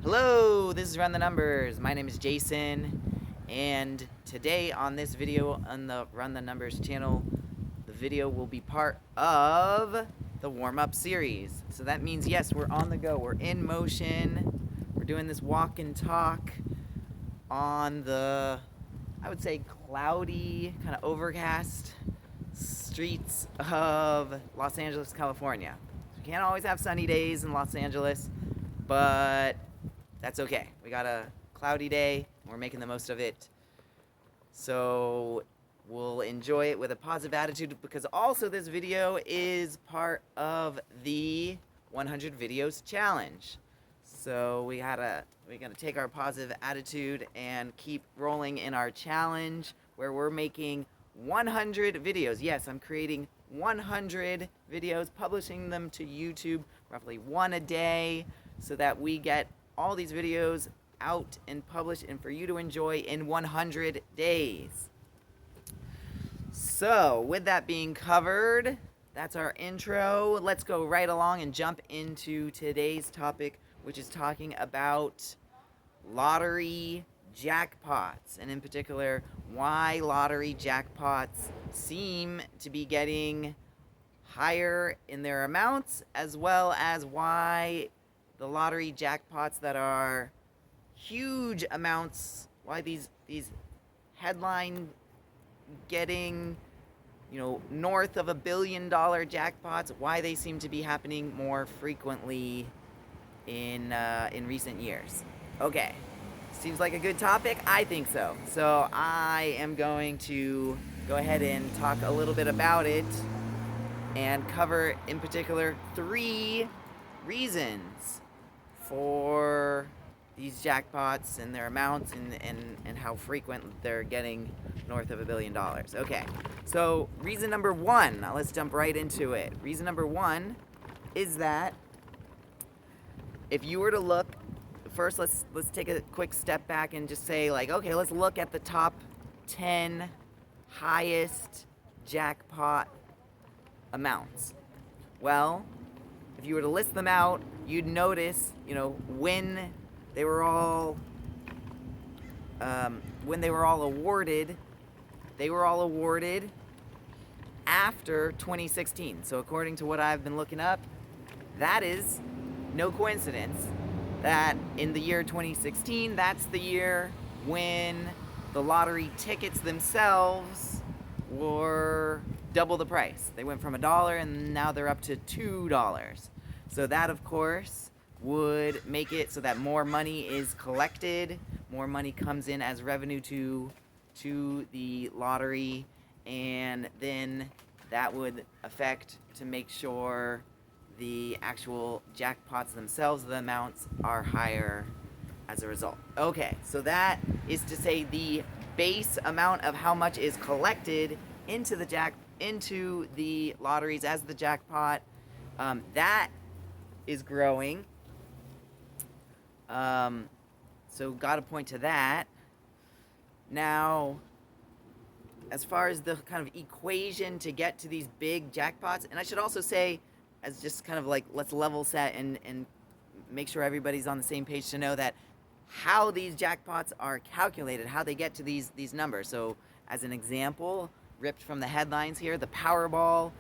Hello, this is Run the Numbers. My name is Jason, and today on this video on the Run the Numbers channel, the video will be part of the warm-up series. So that means, yes, we're on the go, we're in motion, we're doing this walk and talk on the, I would say, cloudy, kind of overcast streets of Los Angeles, California. We can't always have sunny days in Los Angeles, but that's okay. We got a cloudy day. We're making the most of it. So we'll enjoy it with a positive attitude, because also this video is part of the 100 videos challenge. So we're gonna take our positive attitude and keep rolling in our challenge, where we're making 100 videos. Yes, I'm creating 100 videos, publishing them to YouTube, roughly one a day, so that we get all these videos out and published and for you to enjoy in 100 days. So with that being covered, that's our intro. Let's go right along and jump into today's topic, which is talking about lottery jackpots, and in particular, why lottery jackpots seem to be getting higher in their amounts, as well as why the lottery jackpots that are huge amounts, why these headline getting, north of $1 billion jackpots, why they seem to be happening more frequently in recent years. Okay, seems like a good topic. I think so. So I am going to go ahead and talk a little bit about it and cover in particular 3 reasons for these jackpots and their amounts and how frequent they're getting north of $1 billion. Okay, so reason number 1, now let's jump right into it. Reason number 1 is that if you were to look, first let's take a quick step back and just say, like, okay, let's look at the top 10 highest jackpot amounts. Well, if you were to list them out, you'd notice, when they were all awarded, they were all awarded after 2016. So according to what I've been looking up, that is no coincidence that in the year 2016, that's the year when the lottery tickets themselves were double the price. They went from $1 and now they're up to $2. So that, of course, would make it so that more money is collected, more money comes in as revenue to the lottery, and then that would affect to make sure the actual jackpots themselves, the amounts, are higher as a result. Okay, so that is to say the base amount of how much is collected into the lotteries as the jackpot, that is growing. So got to point to that. Now, as far as the kind of equation to get to these big jackpots, and I should also say, as just kind of like, let's level set and make sure everybody's on the same page to know that how these jackpots are calculated, how they get to these numbers. So as an example, ripped from the headlines here, the Powerball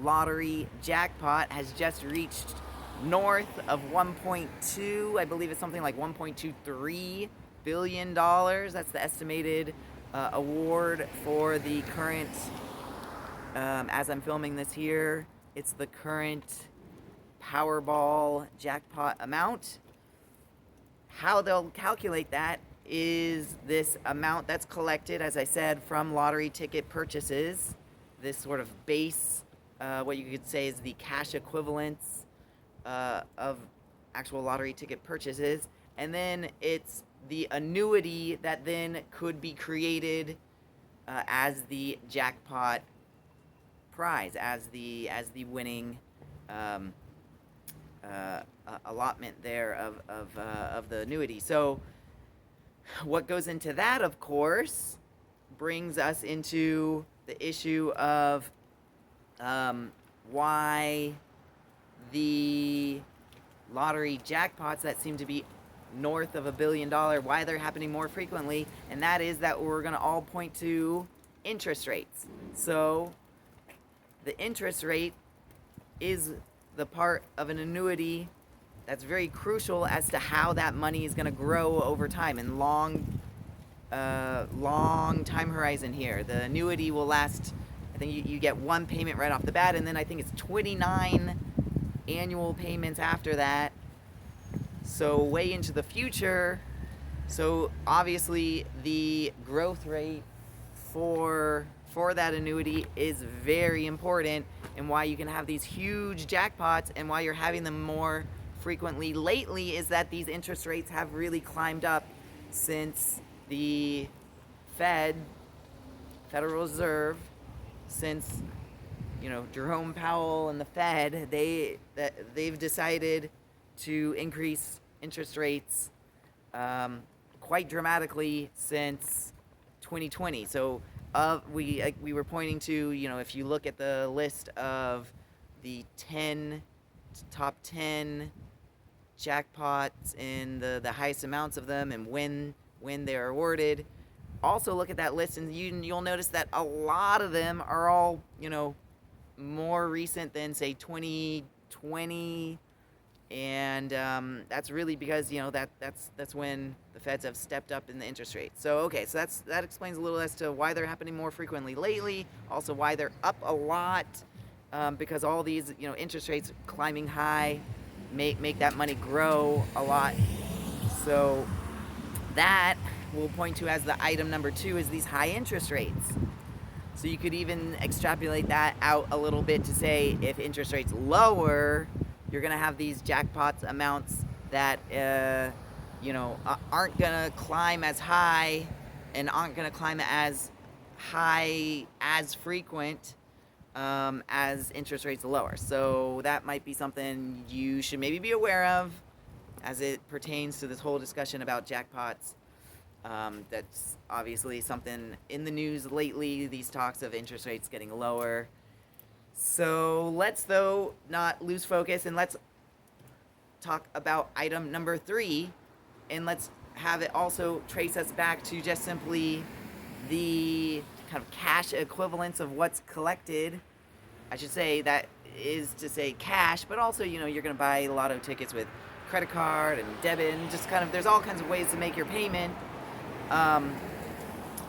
lottery jackpot has just reached north of 1.2, I believe it's something like $1.23 billion. That's the estimated award for the current, as I'm filming this here, it's the current Powerball jackpot amount. How they'll calculate that is this amount that's collected, as I said, from lottery ticket purchases, this sort of base, what you could say is the cash equivalents of actual lottery ticket purchases, and then it's the annuity that then could be created as the jackpot prize, as the winning allotment there of the annuity. So what goes into that, of course, brings us into the issue of why the lottery jackpots that seem to be north of $1 billion, why they're happening more frequently, and that is that we're going to all point to interest rates. So the interest rate is the part of an annuity that's very crucial as to how that money is going to grow over time and long time horizon here. The annuity will last, I think you get one payment right off the bat, and then I think it's 29 annual payments after that. So way into the future. So obviously the growth rate for that annuity is very important, and why you can have these huge jackpots and why you're having them more frequently lately is that these interest rates have really climbed up since the Federal Reserve, since Jerome Powell and the Fed, they've decided to increase interest rates quite dramatically since 2020. So we were pointing to, if you look at the list of the top 10 jackpots and the highest amounts of them and when they're awarded, also look at that list and you'll notice that a lot of them are all more recent than, say, 2020. And that's really because that's when the feds have stepped up in the interest rate. So that explains a little as to why they're happening more frequently lately. Also why they're up a lot, because all these interest rates climbing high make that money grow a lot. So that we'll point to as the item number 2 is these high interest rates. So you could even extrapolate that out a little bit to say if interest rates lower, you're going to have these jackpots amounts that aren't going to climb as high and aren't going to climb as high as frequent as interest rates lower. So that might be something you should maybe be aware of as it pertains to this whole discussion about jackpots. That's obviously something in the news lately, these talks of interest rates getting lower. So let's, though, not lose focus, and let's talk about item number 3, and let's have it also trace us back to just simply the kind of cash equivalence of what's collected. I should say that is to say cash, but also, you're going to buy lotto tickets with credit card and debit, and just kind of, there's all kinds of ways to make your payment.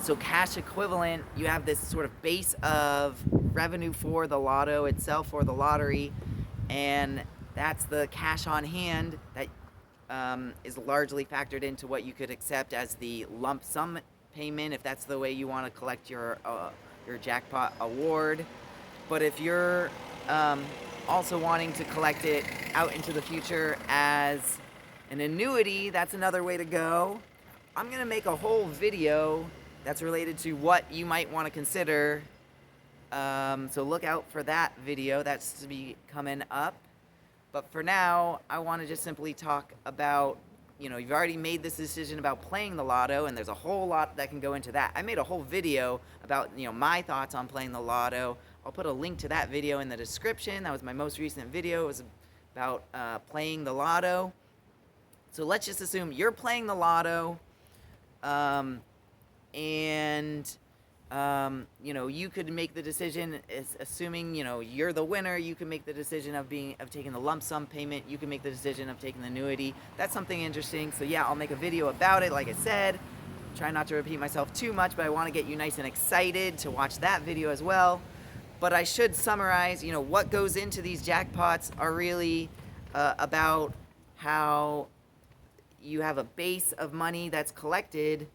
So cash equivalent, you have this sort of base of revenue for the lotto itself, or the lottery, and that's the cash on hand that is largely factored into what you could accept as the lump sum payment, if that's the way you want to collect your jackpot award. But if you're also wanting to collect it out into the future as an annuity, that's another way to go. I'm going to make a whole video that's related to what you might want to consider. So look out for that video. That's to be coming up. But for now, I want to just simply talk about, you've already made this decision about playing the lotto, and there's a whole lot that can go into that. I made a whole video about, my thoughts on playing the lotto. I'll put a link to that video in the description. That was my most recent video. It was about playing the lotto. So let's just assume you're playing the lotto, you could make the decision, assuming you're the winner, you can make the decision of taking the lump sum payment. You can make the decision of taking the annuity. That's something interesting. So yeah, I'll make a video about it. Like I said, try not to repeat myself too much, but I want to get you nice and excited to watch that video as well. But I should summarize, what goes into these jackpots are really about how you have a base of money that's collected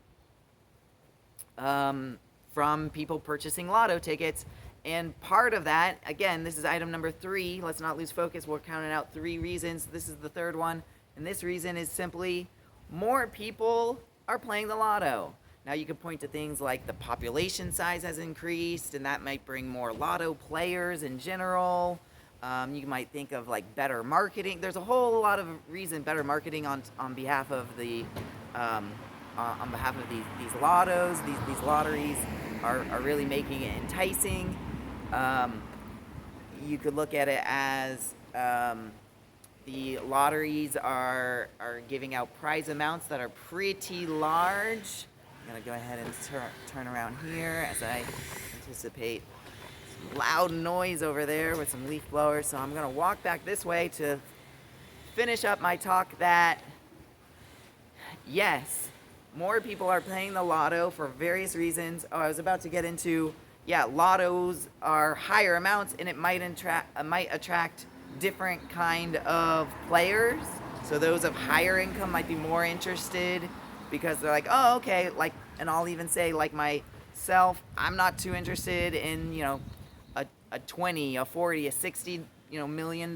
from people purchasing lotto tickets. And part of that, again, this is item number 3. Let's not lose focus. We're counting out 3 reasons. This is the third one. And this reason is simply more people are playing the lotto. Now you could point to things like the population size has increased, and that might bring more lotto players in general. You might think of like better marketing. There's a whole lot of reason better marketing on behalf of the on behalf of these lottos. These lotteries are really making it enticing. You could look at it as the lotteries are giving out prize amounts that are pretty large. I'm gonna go ahead and turn around here as I anticipate some loud noise over there with some leaf blowers. So I'm gonna walk back this way to finish up my talk that yes, more people are playing the lotto for various reasons. Oh, I was about to get into, yeah, lottos are higher amounts and it might attract different kind of players. So those of higher income might be more interested because they're like, oh, okay, like, and I'll even say like myself, I'm not too interested in, you know, a 20, a 40, a 60, you know, $1 million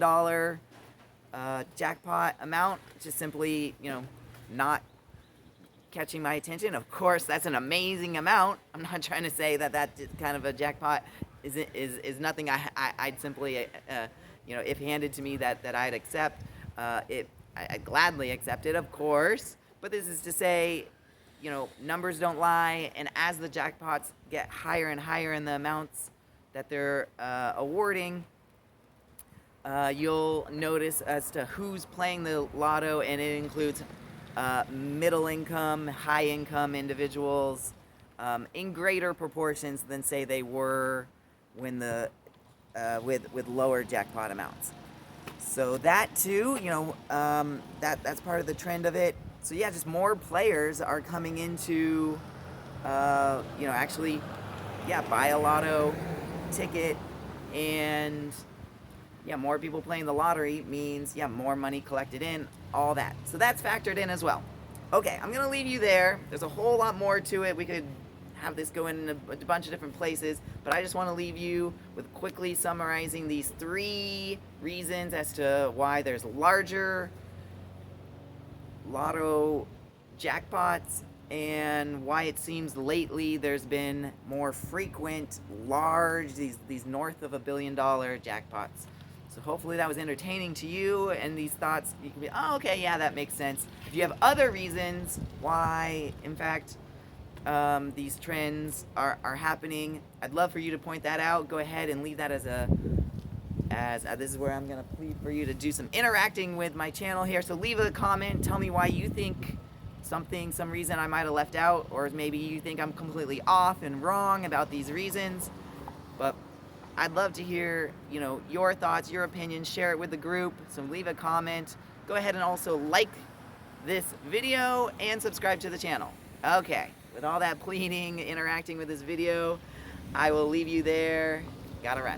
jackpot amount. Just simply, you know, not catching my attention. Of course, that's an amazing amount. I'm not trying to say that that kind of a jackpot is nothing. I'd simply, you know, if handed to me that I'd accept I'd gladly accept it, of course. But this is to say, you know, numbers don't lie, and as the jackpots get higher and higher in the amounts that they're awarding, you'll notice as to who's playing the lotto, and it includes middle income, high income individuals in greater proportions than say they were when the with lower jackpot amounts. So that too, you know, that's part of the trend of it. So yeah, just more players are coming into, you know, actually, yeah, buy a lotto ticket, and yeah, more people playing the lottery means, yeah, more money collected in, all that. So that's factored in as well. Okay, I'm gonna leave you there. There's a whole lot more to it. We could have this go in a bunch of different places, but I just want to leave you with quickly summarizing these 3 reasons as to why there's larger lotto jackpots and why it seems lately there's been more frequent large, these north of $1 billion jackpots. So hopefully that was entertaining to you, and these thoughts, you can be, oh, okay, yeah, that makes sense. If you have other reasons why, in fact, these trends are happening, I'd love for you to point that out. Go ahead and leave that as this is where I'm gonna plead for you to do some interacting with my channel here. So leave a comment, tell me why you think some reason I might have left out, or maybe you think I'm completely off and wrong about these reasons. But I'd love to hear, you know, your thoughts, your opinions. Share it with the group. So leave a comment. Go ahead and also like this video and subscribe to the channel. Okay, with all that pleading, interacting with this video, I will leave you there. Gotta run.